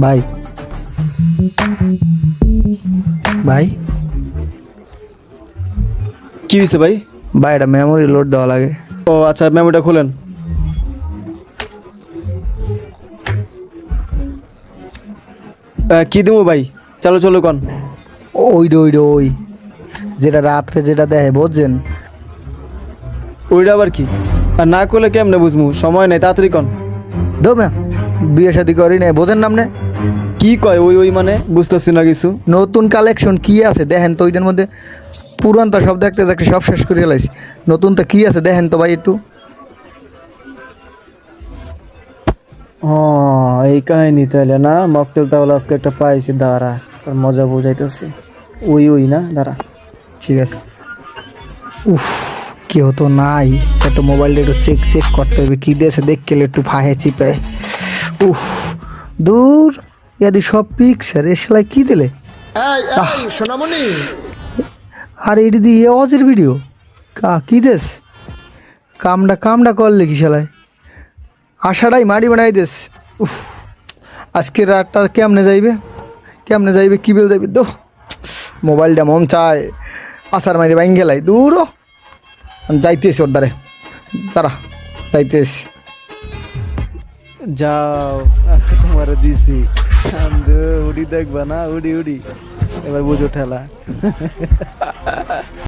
ভাই ভাই কি হয়েছে ভাই? ভাই এটা মেমোরি লোড দেওয়া লাগে। ও আচ্ছা, মেমোটা খুলেন। কি দেবো ভাই? চলো চলো কন। ওই যেটা রাত্রে যেটা দেয় বুঝছেন? ওইটা আবার কি? আর না করলে কেমনে বুঝবো? সময় নেই, তাড়াতাড়ি কন। দো ম্যাম, বিয়ে শাদি করি নাই বোঝেন নামনে? কি কয় ওই মানে বুঝতেছি না কিছু। নতুন কালেকশন কি আছে দেখেন তো, ওইটার মধ্যে পুরানটা সব দেখতে দেখতে সব শেষ করে ফেলাইছি। নতুনটা কি আছে দেখেন তো ভাই একটু। ও এই কাহিনী তাহলে না? মকটেল তাহলে আজকে একটা পাইছি, দাঁড়া তার মজা বুঝাইতেছি। ওই না, দাঁড়া। ঠিক আছে। উফ, কেউ তো নাই, একটু মোবাইলটা একটু চেক করতে হবে কি দিয়েছে, দেখ গেলে একটু ফাহে চিপে। উফ, দূর ইয়াদি সব পিকচার এ সেলাই কি দিলে? সোনামণি, আর এটি দিয়ে অজের ভিডিও কি দেশ? কামটা করলে কি সেলাই আশাটাই মাড়ি বানাই দেশ। উফ, আজকের রাতটা কেমনে যাইবে কি বেল যাইবে দো। মোবাইলটা মন চায় আসার মারি বাইন গেলাই দূর যাইতেছি ওর দ্বারে, তারা যাইতেছি। যাও, আজকে তোমার দিছি। উড়ি দেখবা না? উড়ি এবার বুঝো ঠেলা।